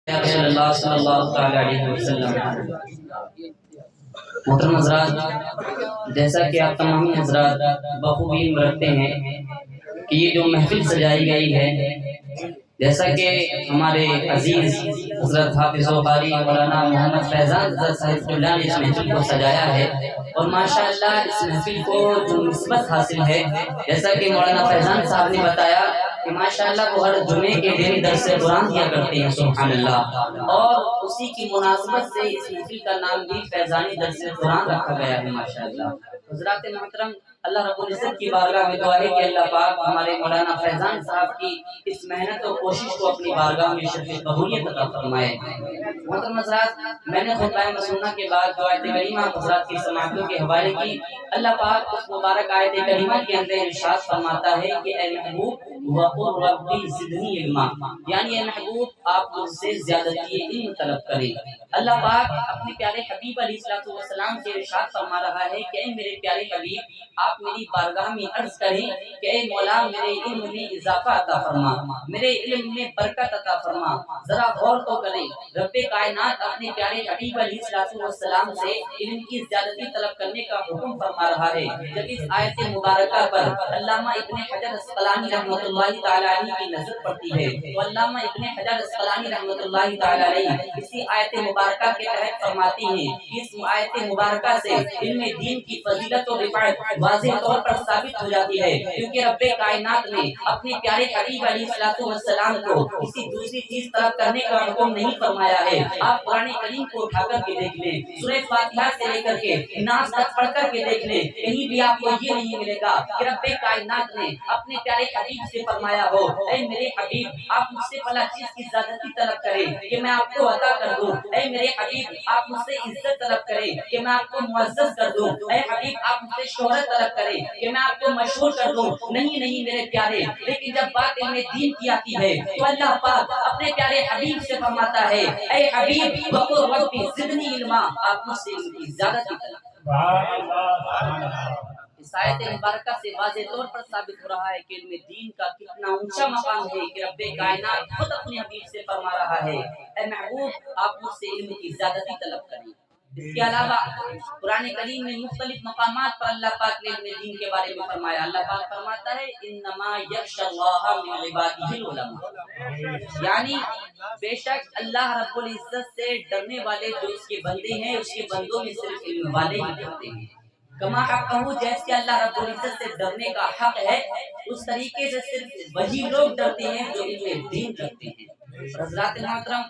رسول اللہ صلی اللہ تعالی علیہ وسلم۔ محترم حضرات، جیسا کہ آپ تمام حضرات بخوبی علم رکھتے ہیں کہ یہ جو محفل سجائی گئی ہے، جیسا کہ ہمارے عزیز حضرت حافظ و قاری مولانا محمد فیضان حضرت صاحب اللہ نے اس محفل کو سجایا ہے، اور ماشاءاللہ اس محفل کو جو نسبت حاصل ہے، جیسا کہ مولانا فیضان صاحب نے بتایا کہ ماشاءاللہ وہ ہر جمعے کے دن درس قرآن کیا کرتے ہیں، سبحان اللہ، اور اسی کی مناسبت سے اس محفل کا نام بھی فیضانی درس قرآن رکھا گیا ہے ماشاءاللہ۔ حضرات محترم، اللہ رب العزت کی بارگاہ میں دعا ہے کہ اللہ پاک ہمارے مولانا فیضان صاحب کی اس محنت اور کوشش کو اپنی بارگاہ میں شرف قبولیت عطا فرمائے۔ محترم حضرات، میں نے خطبہ مسنونہ کے بعد جو آیت کریمہ حضرات کی سماعتوں کے حوالے کی، اللہ پاک اس مبارک آیت کریمہ کے اندر ارشاد فرماتا ہے کہ اے محبوب وَقُلْ رَبِّ زِدْنِی عِلْمًا، یعنی اے محبوب آپ مجھ سے زیادتی علم طلب کریں۔ اللہ پاک اپنے پیارے حبیب علیہ السلام سے ارشاد فرما رہا ہے کہ اے میرے پیارے حبیب، آپ میری بارگاہ میں عرض کریں کہ اے مولا میرے علم میں اضافہ عطا فرما، میرے علم میں برکت عطا فرما۔ ذرا غور تو کریں، رب کائنات اپنے پیارے حبیب علیہ السلام سے علم کی زیادتی طلب کرنے کا حکم فرما رہا ہے۔ جب اس آیت مبارکہ پر علامہ ابن حجر اسقلانی رحمۃ اللہ تعالی علیہ کی نظر پڑتی ہے تو علامہ ابن حجر اسقلانی رحمۃ اللہ تعالی علیہ اسی آیت مبارکہ کے تحت فرماتے ہیں کہ اس آیت مبارکہ سے علم دین کی فضیلت و رفعت واضح طور پر ثابت ہو جاتی ہے، کیونکہ رب کائنات نے اپنے پیارے حبیب علیہ السلام کو کسی دوسری چیز طلب کرنے کا حکم نہیں فرمایا ہے۔ آپ قرآن کریم کو اٹھا کر کے دیکھ لیں، سورہ فاتحہ سے لے کر کے ناس تک پڑھ کر کے دیکھ لیں، کہیں بھی آپ کو یہ نہیں ملے گا کہ رب کائنات نے اپنے پیارے حبیب سے فرمایا ہو اے میرے حبیب آپ مجھ سے فلاں چیز کی زیادتی طلب کریں کہ میں آپ کو عطا کر دوں، اے میرے حبیب آپ مجھ سے عزت طلب کریں کہ میں آپ کو معزز کر دوں، اے حبیب آپ مجھ سے شہرت طلب کریں کہ میں آپ کو مشہور کر دوں۔ نہیں نہیں میرے پیارے، لیکن جب بات علم دین کی آتی ہے تو اللہ پاک اپنے پیارے حبیب سے فرماتا ہے اے حبیب وقل رب زدنی علما، آپ مجھ سے علم کی زیادتی طلب کریں۔ اس آیت مبارکہ سے واضح طور پر ثابت ہو رہا ہے کہ علم دین کا کتنا اونچا مقام ہے کہ رب کائنات خود اپنے حبیب سے فرما رہا ہے اے محبوب آپ مجھ سے علم کی زیادتی طلب کریں۔ اس کے علاوہ قرآن کریم میں مختلف مقامات پر اللہ پاک نے علم دین کے بارے میں فرمایا۔ اللہ پاک فرماتا ہے انما یخشی اللہ من عبادہ العلماء، یعنی بے شک اللہ رب العزت سے ڈرنے والے جو اس کے بندے ہیں اس کے بندوں میں صرف علم والے ہی ڈرتے ہیں۔ کما حقہ، جیسے اللہ رب العزت سے ڈرنے کا حق ہے اس طریقے سے صرف وہی لوگ ڈرتے ہیں جو علم دین رکھتے ہیں۔ حضرات محترم،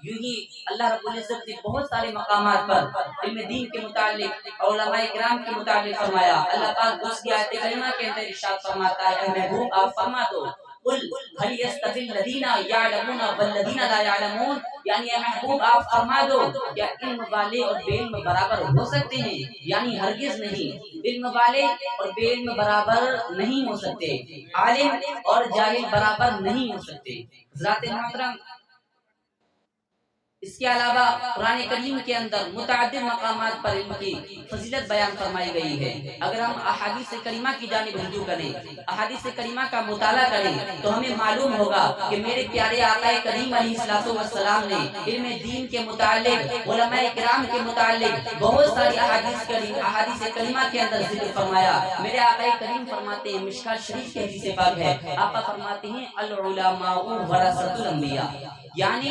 یوں ہی اللہ رب العزت نے بہت سارے مقامات پر علم دین کے متعلق علماء کرام کے متعلق فرمایا۔ اللہ پاک دوسری آیت کریمہ کے اندر ارشاد فرماتا ہے اے محبوب آپ فرما دو قل هل يستوي الذين يعلمون والذين لا يعلمون، یعنی اے محبوب آپ فرما دو کیا علم والے اور بے علم برابر ہو سکتے ہیں؟ یعنی ہرگز نہیں، علم والے اور بے علم برابر نہیں ہو سکتے، عالم اور جاہل برابر نہیں ہو سکتے۔ حضرات محترم، اس کے علاوہ قرآن کریم کے اندر متعدد مقامات پر علم کی فضیلت بیان فرمائی گئی ہے۔ اگر ہم احادیث کریمہ کی جانب رجوع کریں، احادیث کریمہ کا مطالعہ کریں تو ہمیں معلوم ہوگا کہ میرے پیارے آقا کریم علیہ السلام نے علم دین کے متعلق علماء کرام کے متعلق بہت ساری احادیث کریمہ کے اندر ذکر فرمایا۔ میرے آقا کریم فرماتے ہیں، مشکات شریف کے حدیث پاک ہے، آقا فرماتے ہیں العلماء ورثۃ الانبیاء، یعنی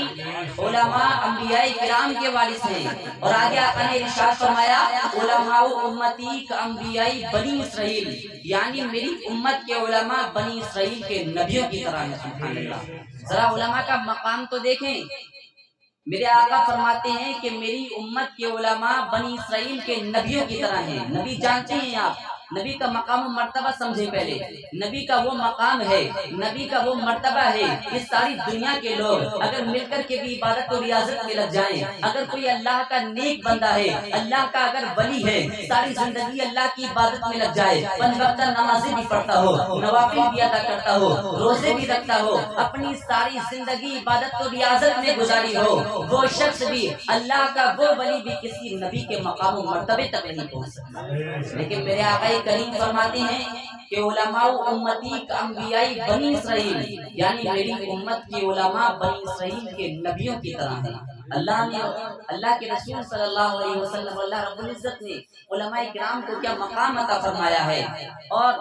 علماء انبیاء کرام کے وارث ہیں۔ اور آگے آقا نے ارشاد فرمایا علماء امتی کا انبیاء بنی اسرائیل، یعنی میری امت کے علماء بنی اسرائیل کے نبیوں کی طرح ہیں۔ سبحان اللہ، ذرا علماء کا مقام تو دیکھیں۔ میرے آقا فرماتے ہیں کہ میری امت کے علماء بنی اسرائیل کے نبیوں کی طرح ہیں۔ نبی جانتے ہیں آپ، نبی کا مقام و مرتبہ سمجھے پہلے، نبی کا وہ مقام ہے، نبی کا وہ مرتبہ ہے کہ ساری دنیا کے لوگ اگر مل کر کے بھی عبادت و ریاضت میں لگ جائیں، اگر کوئی اللہ کا نیک بندہ ہے، اللہ کا اگر ولی ہے، ساری زندگی اللہ کی عبادت میں لگ جائے، پنج وقتہ نمازیں بھی پڑھتا ہو، نوافل بھی ادا کرتا ہو، روزے بھی رکھتا ہو، اپنی ساری زندگی عبادت و ریاضت میں گزاری ہو، وہ شخص بھی اللہ کا وہ ولی بھی کسی نبی کے مقام و مرتبے تک نہیں پہنچ سکتا۔ لیکن میرے آقا کریم فرماتے ہیں کہ علماء امتی کا انبیاء بنی اسرائیل، یعنی میری امت کی علماء بنی اسرائیل کے نبیوں کی طرح ہیں۔ اللہ کے رسول صلی اللہ علیہ وسلم، اللہ رب العزت نے علماء کرام کو کیا مقام عطا فرمایا ہے۔ اور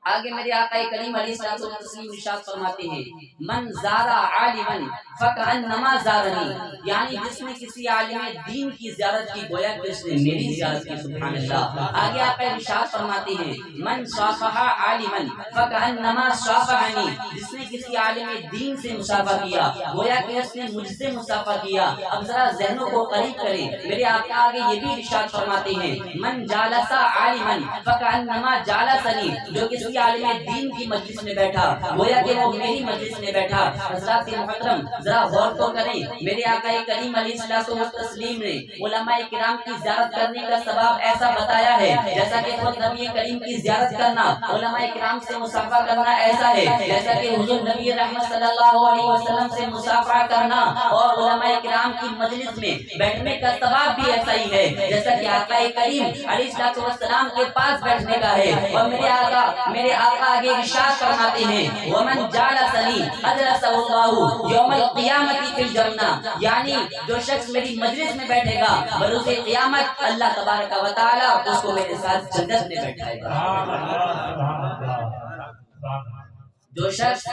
آگے میرے آقا کریم علیہ الصلوۃ والتسلیم ارشاد فرماتے ہیں من زار عالما فکأنما زارنی، یعنی جس نے کسی عالم دین کی زیارت کی گویا کہ اس نے میری زیارت کی، سبحان اللہ۔ آگے آقا ارشاد فرماتے ہیں من صافح عالما فکأنما صافحنی، جس نے کسی عالم دین سے مصافحہ کیا گویا کہ اس نے مجھ سے مصافحہ کیا۔ اب ذرا ذہنوں کو قریب کریں، میرے آقا آگے یہ بھی ارشاد فرماتے ہیں من جالس عالما فکأنما جالسنی، جو کسی عالم دین کی مجلس میں بیٹھا گویا کہ وہ میری مجلس میں بیٹھا۔ حضرات محترم ذرا غور تو کریں، میرے آقا کریم علیہ الصلوۃ والتسلیم نے علماء کرام کی زیارت کرنے کا ثواب ایسا بتایا ہے جیسا کہ خود نبی کریم کی زیارت کرنا، علماء کرام سے مصافحہ کرنا ایسا ہے جیسا کہ حضور نبی رحمت صلی اللہ علیہ وسلم سے مصافحہ کرنا اور علماء کرام کی مجلس میں بیٹھنے کا ثواب بھی ایسا ہی ہے جیسا کہ آقا کریم علیہ الصلوۃ والسلام کے پاس بیٹھنے کا ہے۔ اور میرے آقا آگے ارشاد فرماتے ہیں ومن جالسنی اجلسہ اللہ یوم القیامت فی الجنہ، یعنی جو شخص میری مجلس میں بیٹھے گا بروز قیامت اللہ تبارک و تعالی اس کو میرے ساتھ جنت میں بیٹھائے گا۔ جو شخص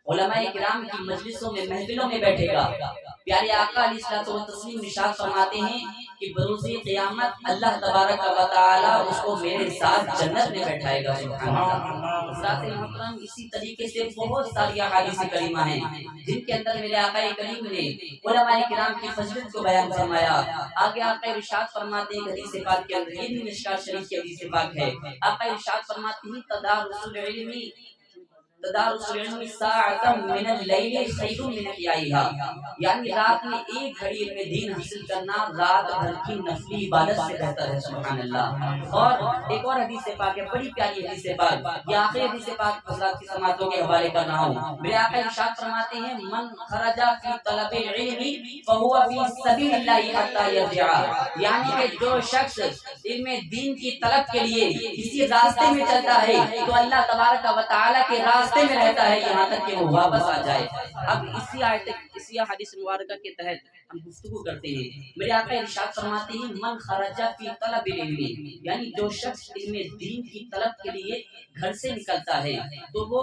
علماء کرام کی مجلسوں میں محفلوں میں بیٹھے گا، پیارے آقا علیہ الصلوۃ والتسلیم ارشاد فرماتے ہیں کہ بروز قیامت اللہ تبارک و تعالی اس کو میرے ساتھ جنت میں بیٹھائے گا، سبحان اللہ۔ حضرات محترم اسی طریقے سے بہت ساری احادیث کریمہ ہیں جن کے اندر میرے آقا کریم نے علماء کرام کی فضیلت کو بیان فرمایا۔ آگے آقا ارشاد فرماتے ہیں حدیث پاک کے اندر، یہ بھی مشکوٰۃ شریف کی حدیث پاک ہے، آقا ارشاد فرماتے ہیں تدارس العلم ساعتا من اللیل خیر من احیائها، یعنی رات میں ایک گھڑی علم دین حاصل کرنا رات بھر کی نفلی عبادت سے بہتر ہے، سبحان اللہ۔ اور ایک اور حدیث پاک ہے، بڑی پیاری حدیث پاک، یہ آخری حدیث پاک حضرات کی سماعتوں کے حوالے کر رہا ہوں۔ میرے آقا ارشاد فرماتے ہیں من خرج فی طلب العلم فهو فی سبیل اللہ حتی یرجع، یعنی کہ جو شخص علم دین کی طلب کے لیے کسی راستے میں چلتا ہے تو اللہ تبارک و تعالی کے راستے میں رہتا ہے یہاں تک کہ وہ واپس آ جائے۔ اب اسی حدیث مبارکہ کے تحت ہم گفتگو کرتے ہیں۔ میرے آقا ارشاد فرماتے ہیں من خرج فی طلب العلم، یعنی جو شخص علم دین کی طلب کے لیے گھر سے نکلتا ہے تو وہ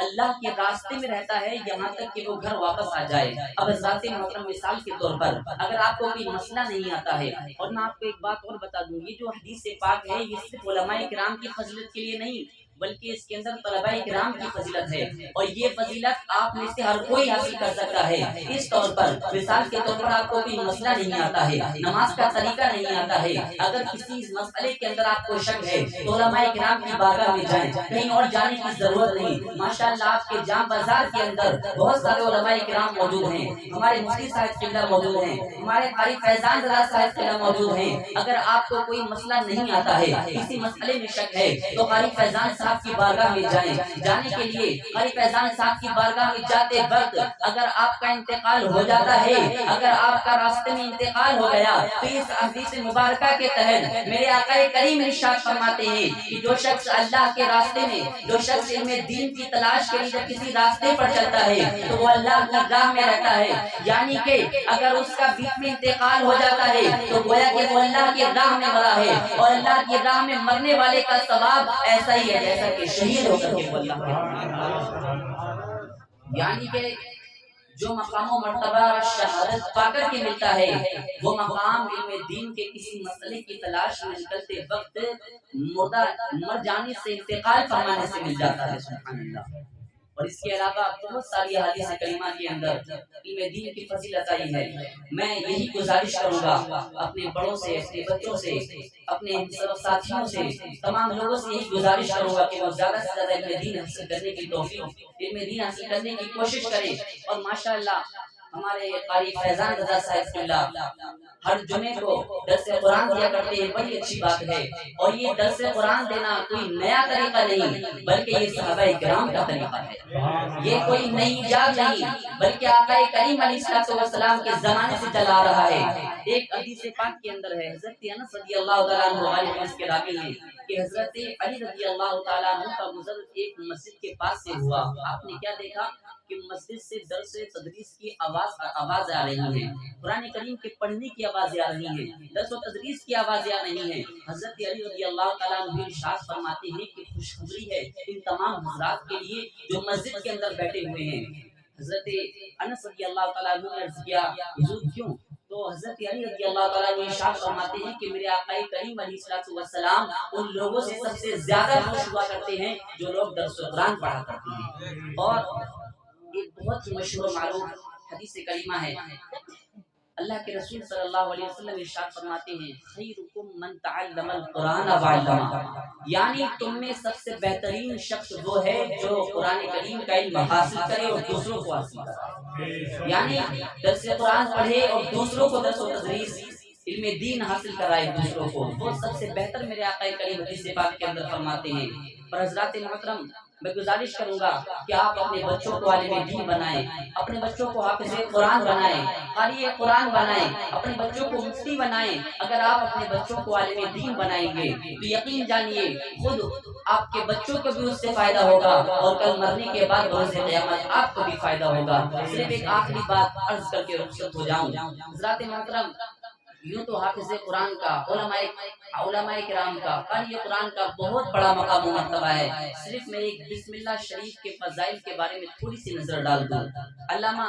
اللہ کے راستے میں رہتا ہے یہاں تک کہ وہ گھر واپس آ جائے۔ اب حضرات محترم مثال کے طور پر اگر آپ کو کوئی مسئلہ نہیں آتا ہے، اور میں آپ کو ایک بات اور بتا دوں، یہ جو حدیث پاک ہے یہ صرف علماء کرام کی فضیلت کے لیے نہیں بلکہ اس کے اندر طلباء کرام کی فضیلت ہے، اور یہ فضیلت آپ میں سے ہر کوئی حاصل کر سکتا ہے۔ اس طور پر مثال کے طور پر آپ کو کوئی مسئلہ نہیں آتا ہے، نماز کا طریقہ نہیں آتا ہے، اگر کسی مسئلے کے اندر آپ کو شک ہے تو علماء کرام کی بارگاہ میں جائیں، کہیں اور جانے کی ضرورت نہیں۔ ماشاءاللہ آپ کے جام بازار کے اندر بہت سارے علماء کرام موجود ہیں، ہمارے مفتی صاحب قبلہ موجود ہیں، ہمارے قاری فیضان رضا صاحب قبلہ موجود ہیں۔ اگر آپ کو کوئی مسئلہ نہیں آتا ہے، کسی مسئلے میں شک ہے تو قاری فیضان صاحب کی بارگاہ میں جائیں۔ جانے کے لیے قاری فیضان صاحب کی بارگاہ میں جاتے وقت اگر آپ کا انتقال ہو جاتا ہے، اگر آپ کا راستے میں انتقال ہو گیا تو اس حدیث مبارکہ کے تحت میرے آقا کریم ارشاد فرماتے ہیں کہ جو شخص اللہ کے راستے میں، جو شخص علم دین کی تلاش کے لیے جب کسی راستے پر چلتا ہے تو وہ اللہ کی راہ میں رہتا ہے، یعنی کہ اگر اس کا بیچ میں انتقال ہو جاتا ہے تو گویا کہ وہ اللہ کی راہ میں مرا ہے، اور اللہ کی راہ میں مرنے والے کا ثواب ایسا ہی ہے جیسا کہ شہید ہو کر کے وہ اللہ کے، یعنی کہ جو مقام و مرتبہ شہادت پا کر کے ملتا ہے وہ مقام علم دین کے کسی مسئلے کی تلاش میں نکلتے وقت مر جانے سے، انتقال فرمانے سے مل جاتا ہے، سبحان اللہ۔ اور اس کے علاوہ بہت ساری احادیث کریمہ کے اندر علم دین کی فضیلت آئی ہے۔ میں یہی گزارش کروں گا اپنے بڑوں سے، اپنے بچوں سے، اپنے ساتھیوں سے، تمام لوگوں سے یہی گزارش کروں گا کہ وہ زیادہ سے زیادہ علم دین حاصل کرنے کی توفیق، علم دین حاصل کرنے کی کوشش کریں۔ اور ماشاءاللہ ہمارے قاری فیضان رضا صاحب اللہ ہر جمعے کو درس قرآن دیا کرتے ہیں، بڑی اچھی بات ہے۔ اور یہ درس قرآن دینا کوئی نیا طریقہ نہیں بلکہ یہ صحابہ کرام کا طریقہ ہے، یہ کوئی نئی ایجاد نہیں بلکہ آقا کریم علیہ السلام کے زمانے سے چلا آ رہا ہے۔ ایک حدیث پاک کے اندر ہے، حضرت انس رضی اللہ تعالیٰ عنہ والے حدیث کے راوی ہیں کہ حضرت علی رضی اللہ تعالیٰ عنہ کا گزر ایک مسجد کے پاس سے ہوا۔ آپ نے کیا دیکھا کہ مسجد سے درس تدریس کی آواز آ رہی ہے، قرآن کریم کے پڑھنے کی آوازیں آ رہی ہیں، درس و تدریس کی آوازیں آ رہی ہیں۔ حضرت علی رضی اللہ تعالیٰ عنہ ارشاد فرماتے ہیں کہ خوشخبری ہے ان تمام حضرات کے لیے جو مسجد کے اندر بیٹھے ہوئے ہیں۔ حضرت انس رضی اللہ تعالیٰ عنہ نے عرض کیا حضور کیوں؟ تو حضرت علی رضی اللہ تعالیٰ عنہ ارشاد فرماتے ہیں کہ میرے آقا کریم علیہ السلام ان لوگوں سے سب سے زیادہ خوش ہوا کرتے ہیں جو لوگ درس قرآن پڑھا کرتے ہیں۔ اور ایک بہت ہی مشہور و معروف حدیث کریمہ ہے، اللہ کے رسول صلی اللہ علیہ وسلم ارشاد فرماتے ہیں خیرکم من تعلم القرآن وعلمہ، یعنی تم میں سب سے بہترین شخص وہ ہے جو قرآن کریم کا علم حاصل کرے اور دوسروں کو حاصل کرے، یعنی درس قرآن پڑھے اور دوسروں کو درس و تدریس علم دین حاصل کرائے دوسروں کو، وہ سب سے بہتر میرے آقا کریم حدیث پاک کے اندر فرماتے ہیں۔ اور حضرات محترم میں گزارش کروں گا کہ آپ اپنے بچوں کو عالم دین بنائیں، اپنے بچوں کو حافظ قرآن بنائیں، قاری قرآن بنائیں، اپنے بچوں کو مفتی بنائیں۔ اگر آپ اپنے بچوں کو عالم دین بنائیں گے تو یقین جانیے خود آپ کے بچوں کو بھی اس سے فائدہ ہوگا اور کل مرنے کے بعد روز قیامت آپ کو بھی فائدہ ہوگا۔ صرف ایک آخری بات عرض کر کے رخصت ہو جاؤں۔ حضرات محترم یوں تو حافظ قرآن کا، علماء کرام کا، قاری قرآن کا بہت بڑا مقام و مرتبہ ہے۔ صرف میں ایک بسم اللہ شریف کے فضائل کے بارے میں تھوڑی سی نظر ڈال دوں۔ علامہ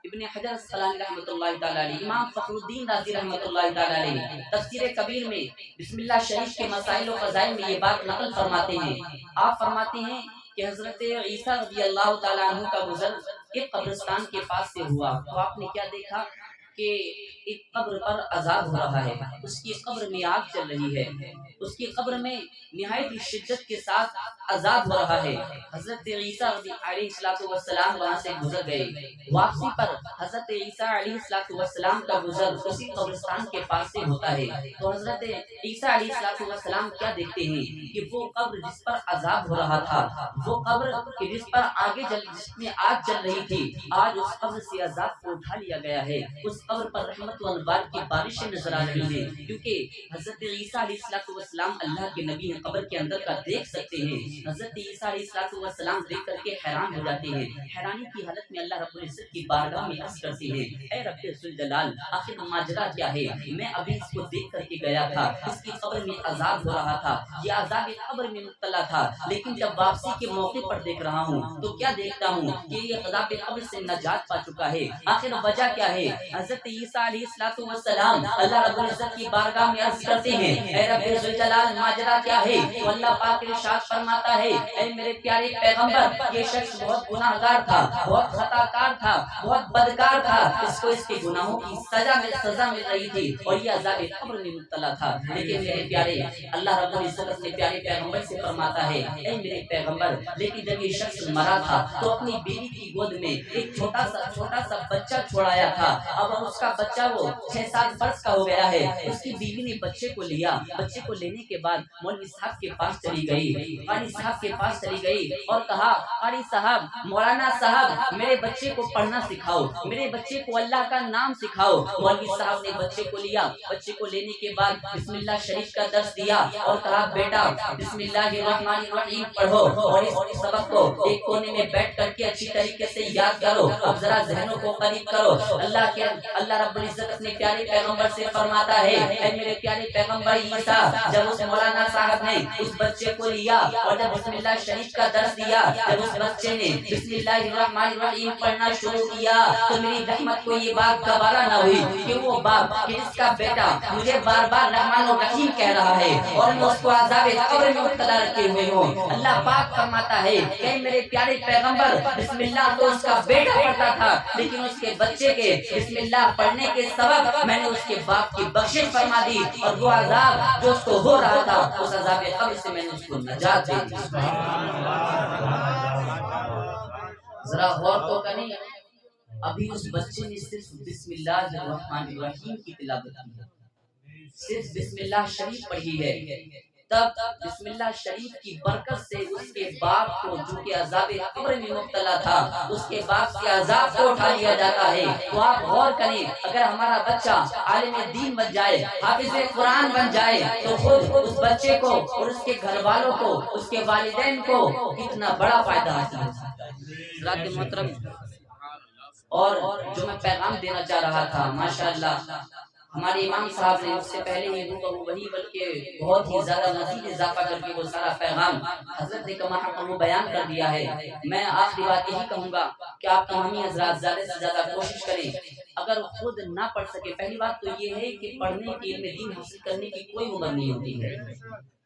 ابن حجر اسقلانی رحمۃ اللہ تعالی علیہ، امام فخر الدین رازی رحمۃ اللہ تعالی علیہ تفسیر کبیر میں بسم اللہ شریف کے مسائل و فضائل میں یہ بات نقل فرماتے ہیں۔ آپ فرماتے ہیں کہ حضرت عیسیٰ رضی اللہ تعالیٰ عنہ کا گزر ایک قبرستان کے پاس سے ہوا تو آپ نے کیا دیکھا کہ ایک قبر پر عذاب ہو رہا ہے، اس کی قبر میں آگ چل رہی ہے، اس کی قبر میں نہایت شدت کے ساتھ عذاب ہو رہا ہے۔ حضرت عیسیٰ علیہ السلام وہاں سے گزر گئے، واپسی پر حضرت عیسیٰ علیہ السلام کا گزر اسی قبرستان کے پاس سے ہوتا ہے تو حضرت عیسیٰ علیہ السلام کیا دیکھتے ہیں کہ وہ قبر جس پر عذاب ہو رہا تھا، وہ قبر جس پر جس میں آگ جل رہی تھی، آج اس قبر سے عذاب کو اٹھا لیا گیا ہے، اس قبر پر رحمت و انوار کی بارشیں نظر آ رہی ہیں، کیونکہ حضرت عیسیٰ علیہ السلام اللہ کے نبی ہیں، قبر کے اندر کا دیکھ سکتے ہیں۔ حضرت عیسیٰ علیہ السلام دیکھ کر کے حیران ہو جاتے ہیں، حیرانی کی حالت میں اللہ رب العزت کی بارگاہ میں عرض کرتے ہیں اے رب ذوالجلال آخر ماجرا کیا ہے؟ میں ابھی اس کو دیکھ کر کے گیا تھا، اس کی قبر میں عذاب ہو رہا تھا، یہ عذاب قبر میں مبتلا تھا، لیکن جب واپسی کے موقع پر دیکھ رہا ہوں تو کیا دیکھتا ہوں کہ یہ عذاب قبر سے نجات پا چکا ہے۔ آخر وجہ کیا ہے؟ حضرت عیسیٰ علیہ السلام اللہ رب العزت کی بارگاہ میں عرض کرتے ہیں اے رب ذوالجلال ماجرا کیا ہے؟ تو اللہ پاک ارشاد فرماتا ہے اے میرے پیارے پیغمبر یہ شخص بہت گناہگار تھا، بہت خطا کار تھا، بہت بدکار تھا، اس کو اس کے گناہوں کی سزا مل رہی تھی اور یہ عذاب قبر میں مبتلا تھا، لیکن میرے پیارے اللہ رب العزت اپنے پیارے پیغمبر سے فرماتا ہے اے میرے پیغمبر لیکن جب یہ شخص مرا تھا تو اپنی بیوی کی گود میں ایک چھوٹا سا بچہ چھوڑایا تھا، اب اس کا بچہ وہ 6-7 برس کا ہو گیا ہے، اس کی بیوی نے بچے کو لیا، بچے کو لینے کے بعد مولوی صاحب کے پاس چلی گئی، قاری صاحب کے پاس چلی گئی اور کہا قاری صاحب مولانا صاحب میرے بچے کو پڑھنا سکھاؤ، میرے بچے کو اللہ کا نام سکھاؤ۔ مولوی صاحب نے بچے کو لیا، بچے کو لینے کے بعد بسم اللہ شریف کا درس دیا اور کہا بیٹا بسم اللہ الرحمن الرحیم پڑھو اور اس سبق کو ایک کونے میں بیٹھ کر کے اچھی طریقے سے یاد کرو، اب ذرا ذہنوں کو قریب کرو۔ اللہ رب العزت اپنے پیارے پیغمبر سے فرماتا ہے اے میرے پیارے پیغمبر عیسیٰ جب اس مولانا صاحب نے اس بچے کو لیا اور جب بسم اللہ شریف کا درس دیا، جب اس بچے نے بسم اللہ الرحمن الرحیم پڑھنا شروع کیا تو میری رحمت کو یہ بات گوارا نہ ہوئی کہ وہ باپ کہ جس کا بیٹا مجھے بار بار رحمان الرحیم کہہ رہا ہے اور میں اس کو عذاب قبر میں مبتلا رکھے ہوئے ہوں۔ اللہ پاک فرماتا ہے کہ میرے پیارے پیغمبر بسم اللہ تو اس کا بیٹا پڑھتا تھا لیکن اس کے بچے کے بسم اللہ پڑھنے کے سبب میں نے اس کے باپ کی بخشش فرما دی اور وہ عذاب جو اس کو ہو رہا تھا اس عذاب قبر سے میں نے اس کو نجات دے دی۔ ذرا غور تو کریں ابھی اس بچے نے صرف بسم اللہ الرحمن الرحیم کی تلاوت کی ہے، صرف بسم اللہ شریف پڑھی ہے، تب بسم اللہ شریف کی برکت سے اس کے باپ کو جو کہ عذاب قبر میں مبتلا تھا، اس کے باپ کے عذاب کو اٹھا لیا جاتا ہے۔ تو آپ غور کریں، اگر ہمارا بچہ عالم دین بن جائے، حافظ قرآن بن جائے، تو خود اس بچے کو اور اس کے گھر والوں کو، اس کے والدین کو کتنا بڑا فائدہ حاصل ہو سکتا ہے۔ حضرات محترم، اور جو میں پیغام دینا چاہ رہا تھا، ماشاءاللہ ہمارے امام صاحب نے اس سے پہلے ہی وہی بلکہ بہت ہی زیادہ مزید اضافہ کر کے وہ سارا پیغام حضرت نے کما حق وہ بیان کر دیا ہے۔ میں آخری بات یہی کہوں گا کہ آپ تمامی حضرات زیادہ سے زیادہ کوشش کریں، اگر خود نہ پڑھ سکے، پہلی بات تو یہ ہے کہ پڑھنے کی، علم دین حاصل کرنے کی کوئی عمر نہیں ہوتی ہے،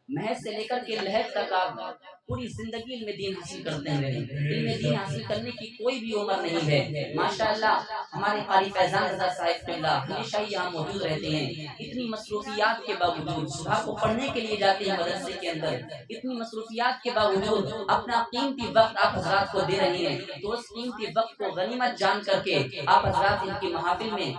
محض سے لے کر کے لہر تک آپ پوری زندگی علم دین حاصل کرتے ہیں، علم دین حاصل کرنے کی کوئی بھی عمر نہیں ہے۔ ماشاءاللہ ہمارے قاری فیضان رضا صاحب اللہ ہمیشہ ہی یہاں موجود رہتے ہیں، اتنی مصروفیات کے باوجود صبح کو پڑھنے کے لیے جاتے ہیں مدرسے کے اندر، اتنی مصروفیات کے باوجود اپنا قیمتی وقت آپ حضرات کو دے رہی ہیں، تو اس قیمتی وقت کو غنیمت جان کر کے آپ حضرات ان کی محافل میں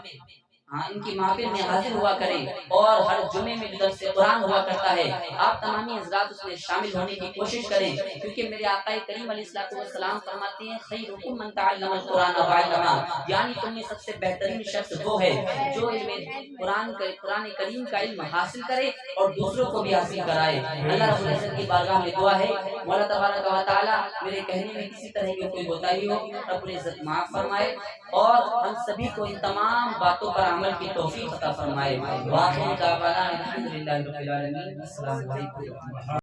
ان کی محافل میں حاضر ہوا کریں، اور ہر جمعے میں درس قرآن ہوا کرتا ہے، آپ تمامی حضرات اس میں شامل ہونے کی کوشش کریں، کیونکہ میرے آقا کریم علیہ السلام فرماتے ہیں خیرکم من تعلم القرآن وعلمہ، یعنی تم میں سب سے بہترین شخص وہ ہے جو قرآن کریم کا علم حاصل کرے اور دوسروں کو بھی حاصل کرائے۔ اللہ رب العزت کی بارگاہ میں دعا ہے مولا تبارک و تعالی میرے کہنے میں کسی طرح کی کوئی کوتاہی ہو رب العزت معاف فرمائے، اور ہم سبھی کو ان تمام باتوں پر عمل کی توفیق عطا فرمائے۔ واخر دعوانا الحمدللہ رب العالمین، السلام علیکم۔